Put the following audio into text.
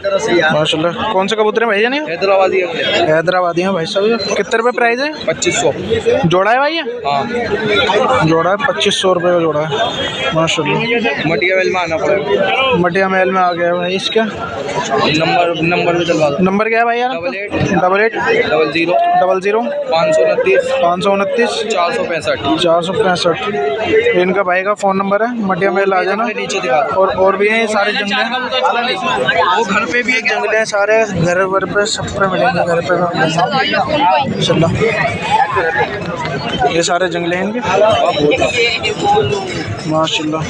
माशाल्लाह। कौन से कबूतर है भाई जान? हैदराबादी हैदराबादी हैं भाई साहब। कितने रुपए प्राइस है? 2500 जोड़ा है भाई ये? हाँ जोड़ा है 2500 रुपये का जोड़ा है माशाल्लाह। मटिया मेल में आना पड़ेगा। मटिया महल में आ गया भाई। इसका नंबर भी डलवा दो। नंबर क्या है भाई यार? 88 00 00 00 529 529 465 465। इनका भाई का फ़ोन नंबर है। मटिया महल आ जाना। नीचे दिखा और भी हैं सारे जंगले। वो घर पे भी एक जंगले हैं सारे। घर वर पे सब पे मिलेंगे। घर पे माशाल्लाह। ये सारे जंगले हैं इनके माशाल्लाह।